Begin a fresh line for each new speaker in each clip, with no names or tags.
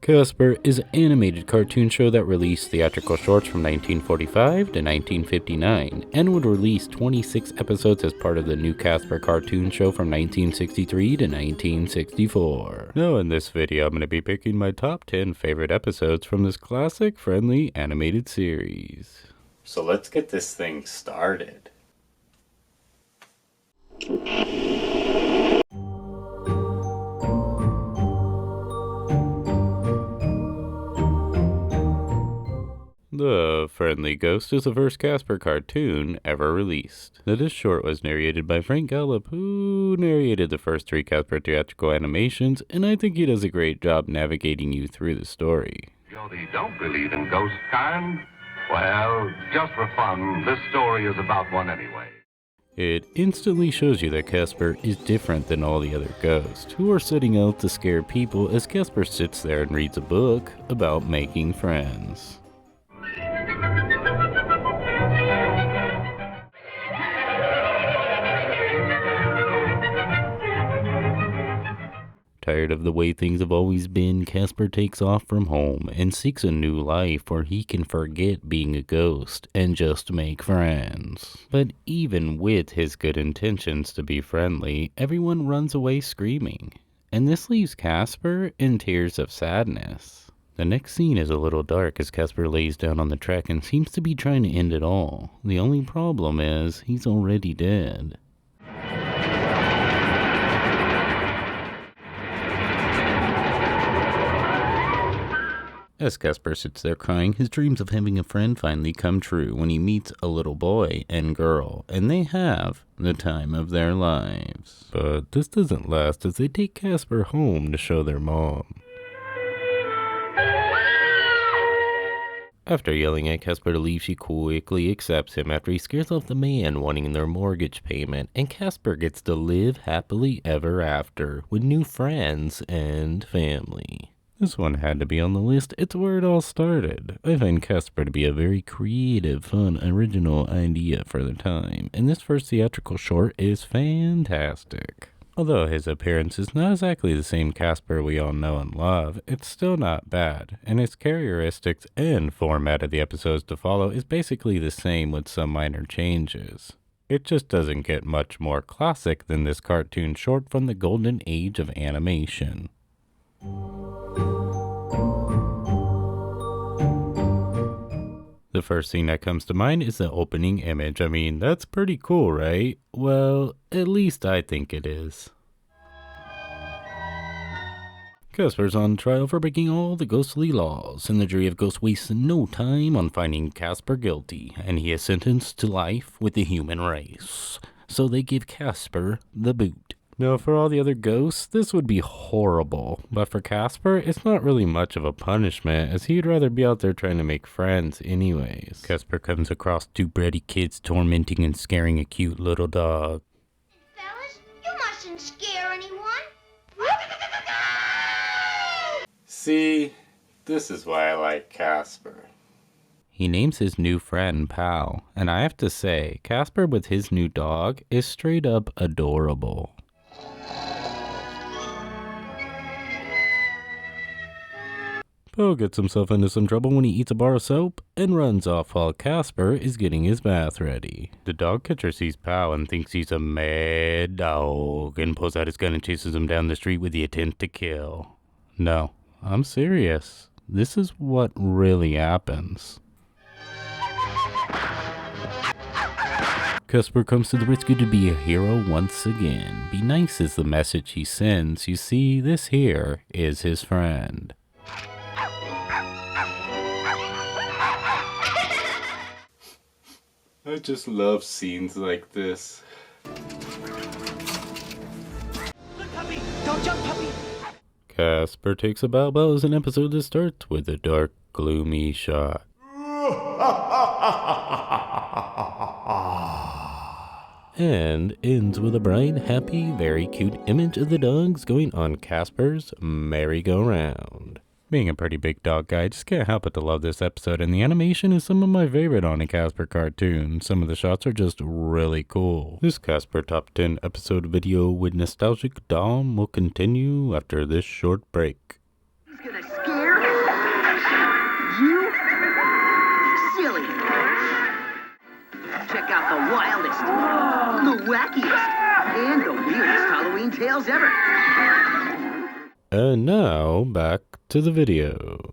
Casper is an animated cartoon show that released theatrical shorts from 1945 to 1959 and would release 26 episodes as part of the new Casper cartoon show from 1963 to 1964. Now in this video I'm going to be picking my top 10 favorite episodes from this classic, friendly animated series. So let's get this thing started. The Friendly Ghost is the first Casper cartoon ever released. This short was narrated by Frank Gallup, who narrated the first 3 Casper theatrical animations, and I think he does a great job navigating you through the story.
You don't believe in ghost kind? Well, just for fun, this story is about one anyway.
It instantly shows you that Casper is different than all the other ghosts, who are setting out to scare people as Casper sits there and reads a book about making friends. Tired of the way things have always been, Casper takes off from home and seeks a new life where he can forget being a ghost and just make friends. But even with his good intentions to be friendly, everyone runs away screaming. And this leaves Casper in tears of sadness. The next scene is a little dark as Casper lays down on the track and seems to be trying to end it all. The only problem is he's already dead. As Casper sits there crying, his dreams of having a friend finally come true when he meets a little boy and girl, and they have the time of their lives. But this doesn't last as they take Casper home to show their mom. After yelling at Casper to leave, she quickly accepts him after he scares off the man wanting their mortgage payment, and Casper gets to live happily ever after with new friends and family. This one had to be on the list. It's where it all started. I find Casper to be a very creative, fun, original idea for the time, and this first theatrical short is fantastic. Although his appearance is not exactly the same Casper we all know and love, it's still not bad, and his characteristics and format of the episodes to follow is basically the same with some minor changes. It just doesn't get much more classic than this cartoon short from the golden age of animation. The first thing that comes to mind is the opening image. I mean, that's pretty cool, right? Well, at least I think it is. Casper's on trial for breaking all the ghostly laws, and the jury of ghosts wastes no time on finding Casper guilty, and he is sentenced to life with the human race. So they give Casper the boot. Now, for all the other ghosts, this would be horrible, but for Casper, it's not really much of a punishment, as he'd rather be out there trying to make friends anyways. Casper comes across 2 bratty kids tormenting and scaring a cute little dog.
Fellas, you mustn't scare anyone.
See, this is why I like Casper. He names his new friend Pal, and I have to say, Casper with his new dog is straight up adorable. Pal gets himself into some trouble when he eats a bar of soap and runs off while Casper is getting his bath ready. The dog catcher sees Pal and thinks he's a mad dog and pulls out his gun and chases him down the street with the intent to kill. No, I'm serious. This is what really happens. Casper comes to the rescue to be a hero once again. Be nice is the message he sends. You see, this here is his friend. I just love scenes like this.
Look, puppy! Don't jump, puppy!
Casper takes a bow as an episode that starts with a dark, gloomy shot. And ends with a bright, happy, very cute image of the dogs going on Casper's merry-go-round. Being a pretty big dog guy, I just can't help but to love this episode, and the animation is some of my favorite on a Casper cartoon. Some of the shots are just really cool. This Casper Top 10 episode video with Nostalgic Dom will continue after this short break.
He's gonna scare
silly. Check out the wildest, the wackiest, and the weirdest Halloween tales ever.
And now, back to the video.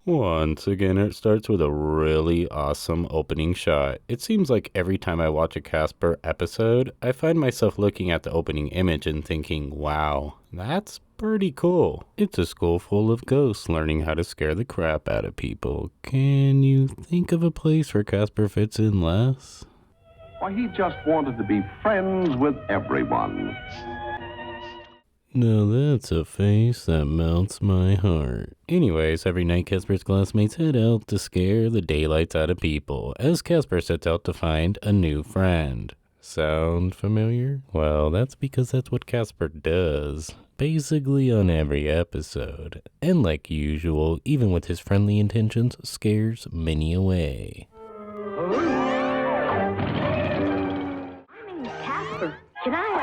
Once again, it starts with a really awesome opening shot. It seems like every time I watch a Casper episode, I find myself looking at the opening image and thinking, wow, that's pretty cool. It's a school full of ghosts learning how to scare the crap out of people. Can you think of a place where Casper fits in less?
Why, he just wanted to be friends with everyone.
Now that's a face that melts my heart. Anyways, every night Casper's classmates head out to scare the daylights out of people, as Casper sets out to find a new friend. Sound familiar? Well, that's because that's what Casper does, basically on every episode. And like usual, even with his friendly intentions, scares many away.
My name's Casper. Can I...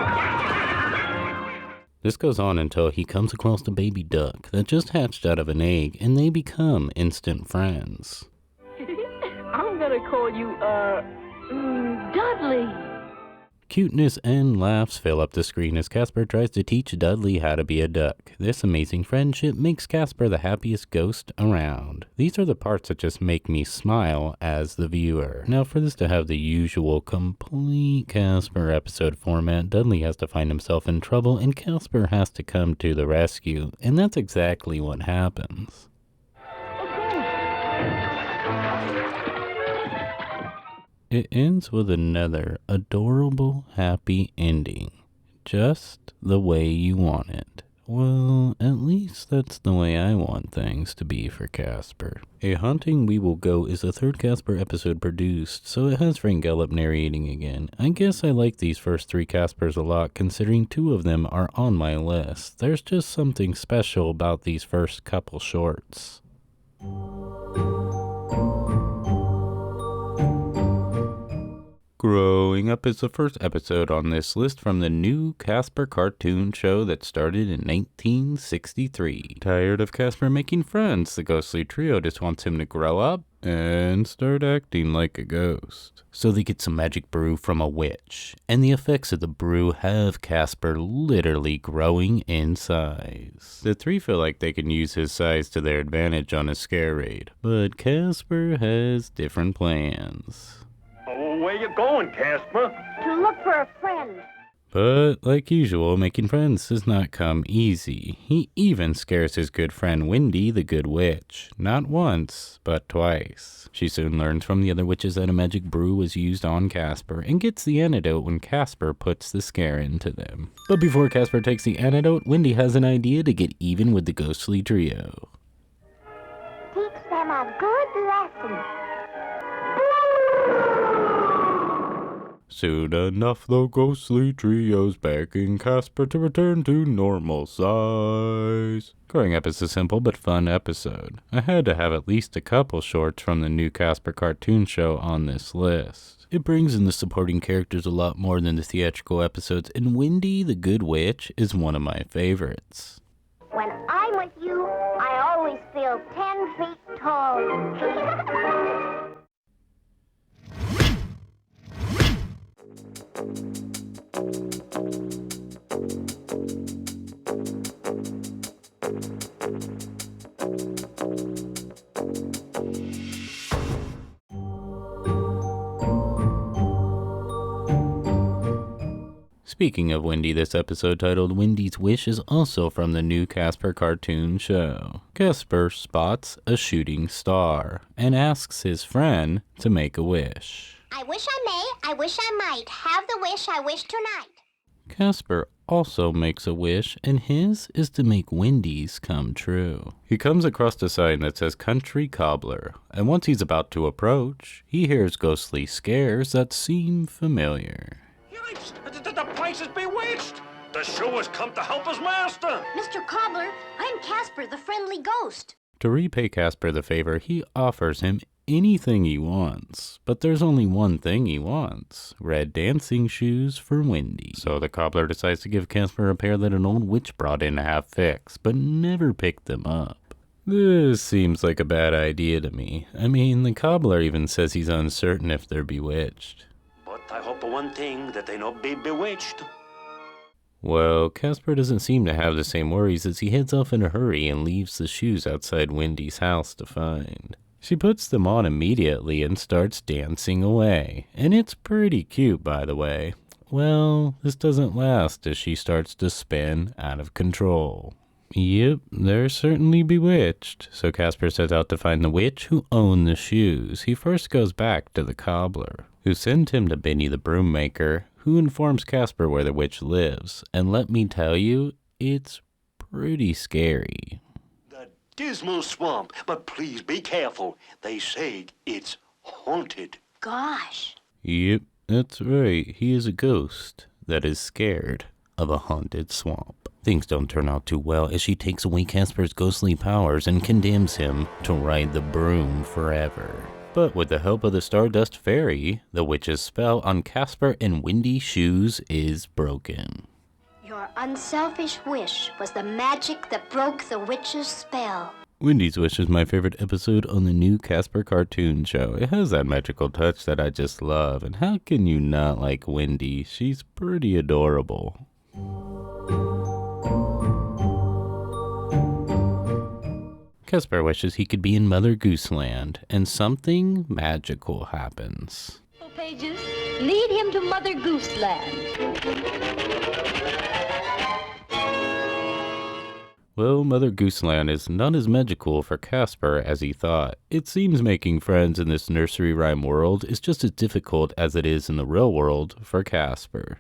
This goes on until he comes across a baby duck that just hatched out of an egg, and they become instant friends.
I'm gonna call you, Dudley.
Cuteness and laughs fill up the screen as Casper tries to teach Dudley how to be a duck. This amazing friendship makes Casper the happiest ghost around. These are the parts that just make me smile as the viewer. Now, for this to have the usual complete Casper episode format, Dudley has to find himself in trouble and Casper has to come to the rescue. And that's exactly what happens. It ends with another adorable, happy ending. Just the way you want it. Well, at least that's the way I want things to be for Casper. A Haunting We Will Go is the third Casper episode produced, so it has Frank Gallup narrating again. I guess I like these first three Caspers a lot, considering two of them are on my list. There's just something special about these first couple shorts. Growing Up is the first episode on this list from the new Casper cartoon show that started in 1963. Tired of Casper making friends, the ghostly trio just wants him to grow up and start acting like a ghost. So they get some magic brew from a witch, and the effects of the brew have Casper literally growing in size. The three feel like they can use his size to their advantage on a scare raid, but Casper has different plans.
Where you going, Casper?
To look for a friend.
But, like usual, making friends does not come easy. He even scares his good friend Wendy, the good witch. Not once, but twice. She soon learns from the other witches that a magic brew was used on Casper, and gets the antidote when Casper puts the scare into them. But before Casper takes the antidote, Wendy has an idea to get even with the ghostly trio.
Teach them a good lesson.
Soon enough, the ghostly trio's begging Casper to return to normal size. Growing Up is a simple but fun episode. I had to have at least a couple shorts from the new Casper cartoon show on this list. It brings in the supporting characters a lot more than the theatrical episodes, and Wendy the Good Witch is one of my favorites.
When I'm with you, I always feel 10 feet tall.
Speaking of Wendy, this episode titled Wendy's Wish is also from the new Casper cartoon show. Casper spots a shooting star and asks his friend to make a wish.
I wish I may, I wish I might, have the wish I wish tonight.
Casper also makes a wish, and his is to make Wendy's come true. He comes across a sign that says Country Cobbler, and once he's about to approach, he hears ghostly scares that seem familiar.
The place is bewitched. The show has come to help his master.
Mr. Cobbler, I'm Casper, the friendly ghost.
To repay Casper the favor, he offers him anything he wants. But there's only one thing he wants: red dancing shoes for Wendy. So the cobbler decides to give Casper a pair that an old witch brought in to have fixed, but never picked them up. This seems like a bad idea to me. I mean, the cobbler even says he's uncertain if they're bewitched.
But I hope for one thing that they not be bewitched.
Well, Casper doesn't seem to have the same worries as he heads off in a hurry and leaves the shoes outside Wendy's house to find. She puts them on immediately and starts dancing away. And it's pretty cute, by the way. Well, this doesn't last as she starts to spin out of control. Yep, they're certainly bewitched. So Casper sets out to find the witch who owned the shoes. He first goes back to the cobbler, who sent him to Benny the broom maker, who informs Casper where the witch lives. And let me tell you, it's pretty scary.
The dismal swamp, but please be careful. They say it's haunted.
Gosh.
Yep, that's right. He is a ghost that is scared of a haunted swamp. Things don't turn out too well as she takes away Casper's ghostly powers and condemns him to ride the broom forever. But with the help of the Stardust Fairy, the witch's spell on Casper and Wendy's shoes is broken.
Your unselfish wish was the magic that broke the witch's spell.
Wendy's Wish is my favorite episode on the new Casper cartoon show. It has that magical touch that I just love, and how can you not like Wendy? She's pretty adorable. Casper wishes he could be in Mother Goose Land, and something magical happens.
Pages, lead him to Mother Goose Land.
Well, Mother Goose Land is not as magical for Casper as he thought. It seems making friends in this nursery rhyme world is just as difficult as it is in the real world for Casper.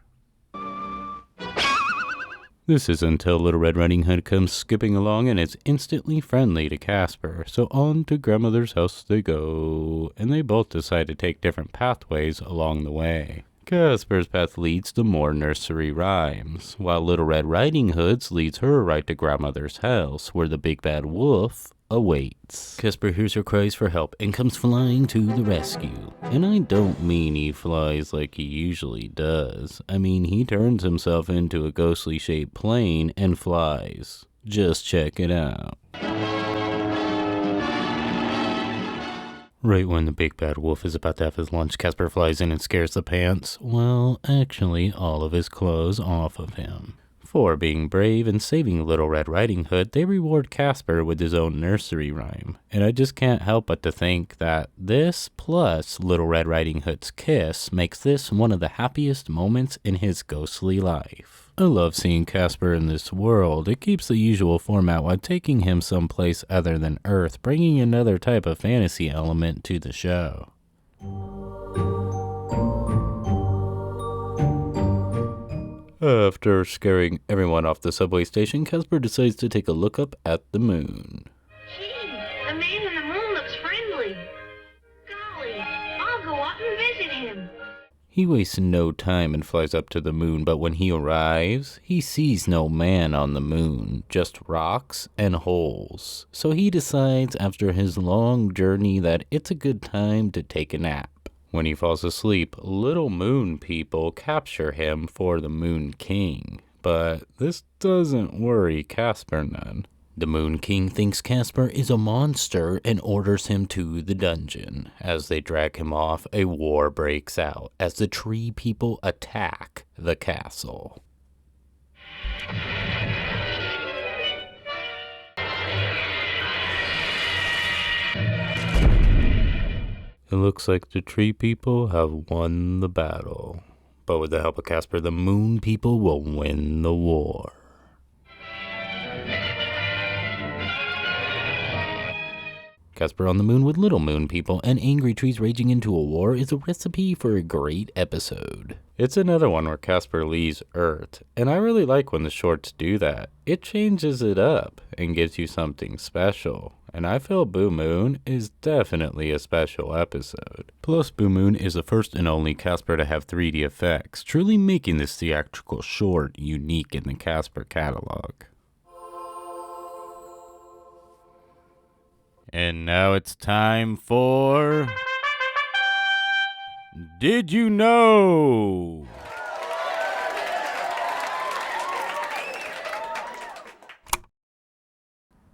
This is until Little Red Riding Hood comes skipping along and is instantly friendly to Casper. So on to Grandmother's house they go, and they both decide to take different pathways along the way. Casper's path leads to more nursery rhymes, while Little Red Riding Hood's leads her right to Grandmother's house, where the big bad wolf awaits. Casper hears her cries for help and comes flying to the rescue. And I don't mean he flies like he usually does. I mean he turns himself into a ghostly shaped plane and flies. Just check it out. Right when the big bad wolf is about to have his lunch, Casper flies in and scares the pants, well, actually all of his clothes off of him. For being brave and saving Little Red Riding Hood, they reward Casper with his own nursery rhyme. And I just can't help but to think that this plus Little Red Riding Hood's kiss makes this one of the happiest moments in his ghostly life. I love seeing Casper in this world. It keeps the usual format while taking him someplace other than Earth, bringing another type of fantasy element to the show. After scaring everyone off the subway station, Casper decides to take a look up at the moon.
Gee, the man in the moon looks friendly. Golly, I'll go up and visit him.
He wastes no time and flies up to the moon, but when he arrives, he sees no man on the moon, just rocks and holes. So he decides after his long journey that it's a good time to take a nap. When he falls asleep, little moon people capture him for the Moon King. But this doesn't worry Casper none. The Moon King thinks Casper is a monster and orders him to the dungeon. As they drag him off, a war breaks out as the tree people attack the castle. It looks like the tree people have won the battle. But with the help of Casper, the moon people will win the war. Casper on the moon with little moon people and angry trees raging into a war is a recipe for a great episode. It's another one where Casper leaves Earth, and I really like when the shorts do that. It changes it up and gives you something special. And I feel Boo Moon is definitely a special episode. Plus, Boo Moon is the first and only Casper to have 3D effects, truly making this theatrical short unique in the Casper catalog. And now it's time for... Did You Know?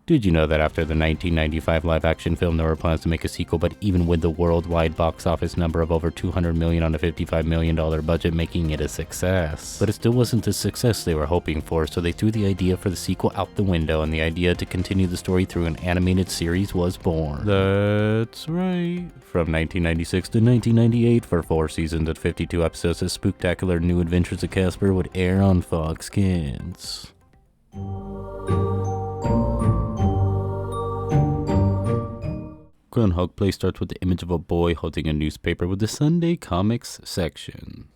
Did you know that after the 1995 live-action film, there were plans to make a sequel, but even with the worldwide box office number of over $200 million on a $55 million budget, making it a success? But it still wasn't the success they were hoping for, so they threw the idea for the sequel out the window, and the idea to continue the story through an animated series was born. That's right. From 1996 to 1998, for 4 seasons and 52 episodes, the spectacular New Adventures of Casper would air on Fox Kids. Groundhog Play starts with the image of a boy holding a newspaper with the Sunday Comics section.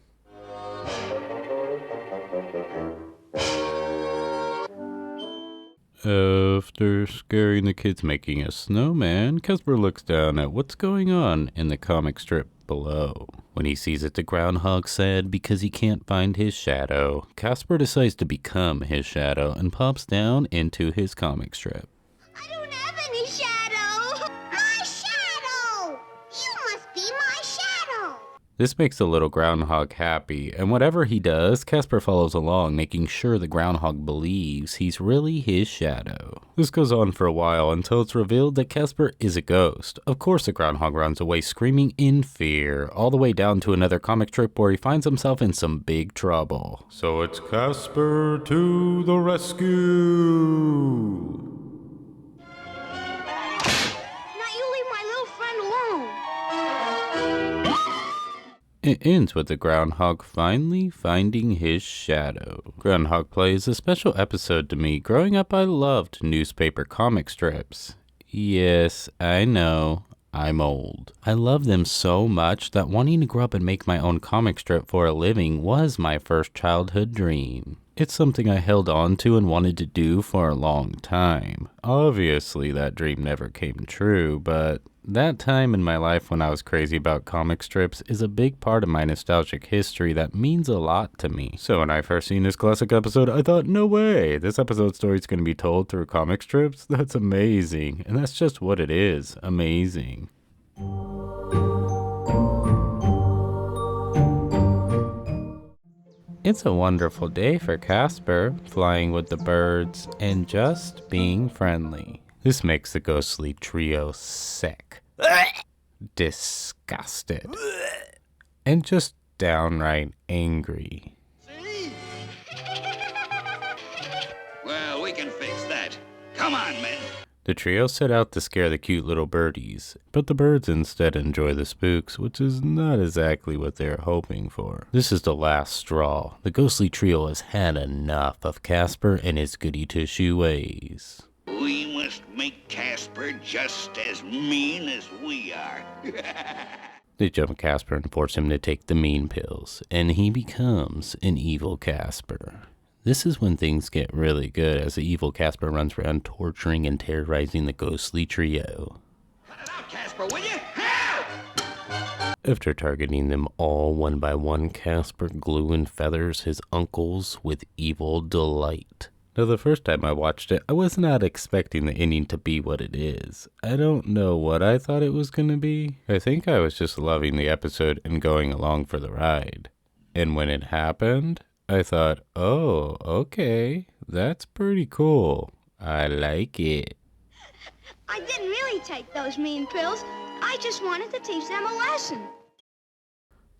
After scaring the kids making a snowman, Casper looks down at what's going on in the comic strip below. When he sees it, the groundhog sad because he can't find his shadow. Casper decides to become his shadow and pops down into his comic strip.
I don't have any shadow. My shadow. You must be my shadow.
This makes the little groundhog happy, and whatever he does, Casper follows along, making sure the groundhog believes he's really his shadow. This goes on for a while until it's revealed that Casper is a ghost. Of course the groundhog runs away screaming in fear, all the way down to another comic strip where he finds himself in some big trouble. So it's Casper to the rescue!
Now you leave my little friend alone.
It ends with the groundhog finally finding his shadow. Groundhog Play is a special episode to me. Growing up, I loved newspaper comic strips. Yes, I know, I'm old. I love them so much that wanting to grow up and make my own comic strip for a living was my first childhood dream. It's something I held on to and wanted to do for a long time. Obviously, that dream never came true, but that time in my life when I was crazy about comic strips is a big part of my nostalgic history that means a lot to me. So when I first seen this classic episode, I thought, no way, this episode story is going to be told through comic strips? That's amazing. And that's just what it is, amazing. It's a wonderful day for Casper, flying with the birds and just being friendly. This makes the ghostly trio sick, disgusted, and just downright angry.
Well, we can fix that. Come on, men.
The trio set out to scare the cute little birdies, but the birds instead enjoy the spooks, which is not exactly what they're hoping for. This is the last straw. The ghostly trio has had enough of Casper and his goody two-shoe ways.
We must make Casper just as mean as we are.
They jump Casper and force him to take the mean pills, and he becomes an evil Casper. This is when things get really good, as the evil Casper runs around torturing and terrorizing the ghostly trio.
Cut it out, Casper, will you? Help!
After targeting them all one by one, Casper glue and feathers his uncles with evil delight. Now, the first time I watched it, I was not expecting the ending to be what it is. I don't know what I thought it was going to be. I think I was just loving the episode and going along for the ride. And when it happened, I thought, oh, okay, that's pretty cool. I like it.
I didn't really take those mean pills. I just wanted to teach them a lesson.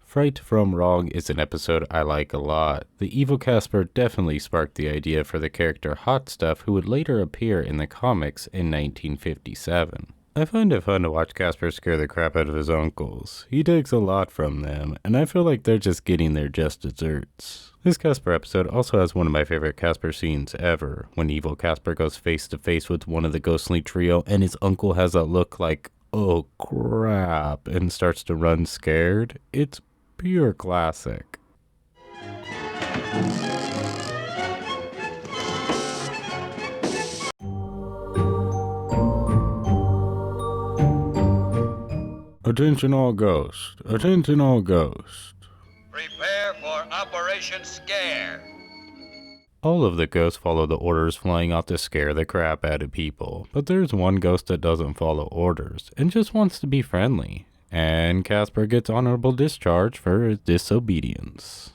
Fright from Wrong is an episode I like a lot. The evil Casper definitely sparked the idea for the character Hot Stuff, who would later appear in the comics in 1957. I find it fun to watch Casper scare the crap out of his uncles. He takes a lot from them, and I feel like they're just getting their just desserts. This Casper episode also has one of my favorite Casper scenes ever, when evil Casper goes face to face with one of the ghostly trio and his uncle has a look like, oh crap, and starts to run scared. It's pure classic. Attention all ghosts. Attention all ghosts.
Prepare for Operation Scare.
All of the ghosts follow the orders flying off to scare the crap out of people, but there's one ghost that doesn't follow orders and just wants to be friendly. And Casper gets honorable discharge for his disobedience.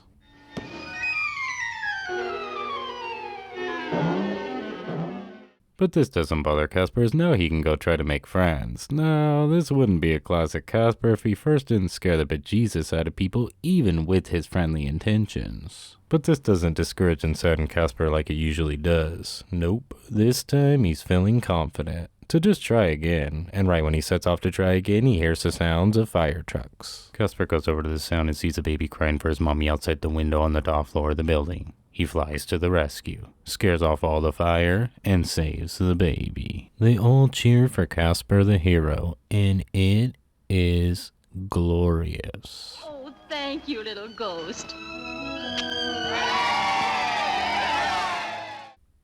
But this doesn't bother Casper, as now he can go try to make friends. Now, this wouldn't be a classic Casper if he first didn't scare the bejesus out of people, even with his friendly intentions. But this doesn't discourage and sadden Casper like it usually does. Nope, this time he's feeling confident to just try again, and right when he sets off to try again, he hears the sounds of fire trucks. Casper goes over to the sound and sees a baby crying for his mommy outside the window on the top floor of the building. He flies to the rescue, scares off all the fire, and saves the baby. They all cheer for Casper the hero, and it is glorious.
Oh, thank you, little ghost.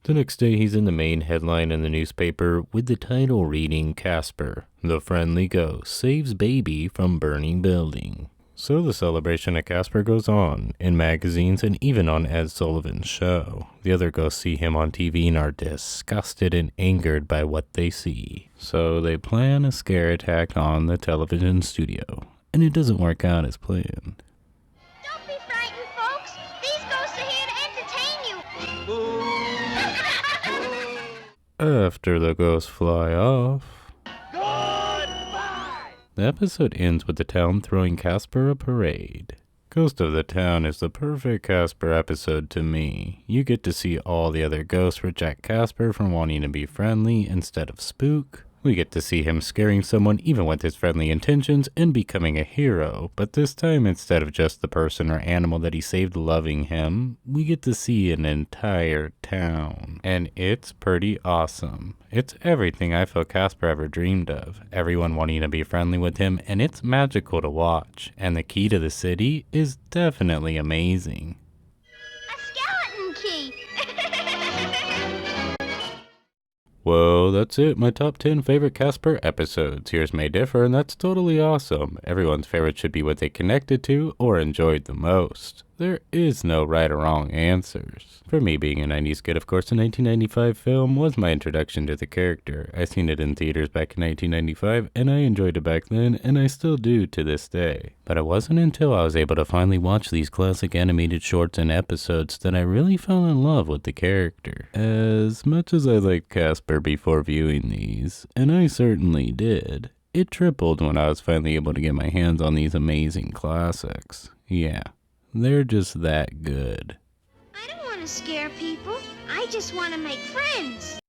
The next day, he's in the main headline in the newspaper with the title reading, Casper, the friendly ghost, saves baby from burning building. So the celebration of Casper goes on, in magazines and even on Ed Sullivan's show. The other ghosts see him on TV and are disgusted and angered by what they see. So they plan a scare attack on the television studio, and it doesn't work out as planned.
Don't be frightened, folks. These ghosts are here to entertain you.
After the ghosts fly off, the episode ends with the town throwing Casper a parade. Ghost of the Town is the perfect Casper episode to me. You get to see all the other ghosts reject Casper from wanting to be friendly instead of spook. We get to see him scaring someone even with his friendly intentions and becoming a hero, but this time instead of just the person or animal that he saved loving him, we get to see an entire town. And it's pretty awesome. It's everything I feel Casper ever dreamed of, everyone wanting to be friendly with him, and it's magical to watch. And the key to the city is definitely amazing.
A skeleton key.
Well, that's it. My top 10 favorite Casper episodes. Yours may differ, and that's totally awesome. Everyone's favorite should be what they connected to or enjoyed the most. There is no right or wrong answers. For me, being a 90s kid, of course, the 1995 film was my introduction to the character. I seen it in theaters back in 1995, and I enjoyed it back then, and I still do to this day. But it wasn't until I was able to finally watch these classic animated shorts and episodes that I really fell in love with the character. As much as I liked Casper before viewing these, and I certainly did, it tripled when I was finally able to get my hands on these amazing classics. Yeah. They're just that good.
I don't want to scare people. I just want to make friends.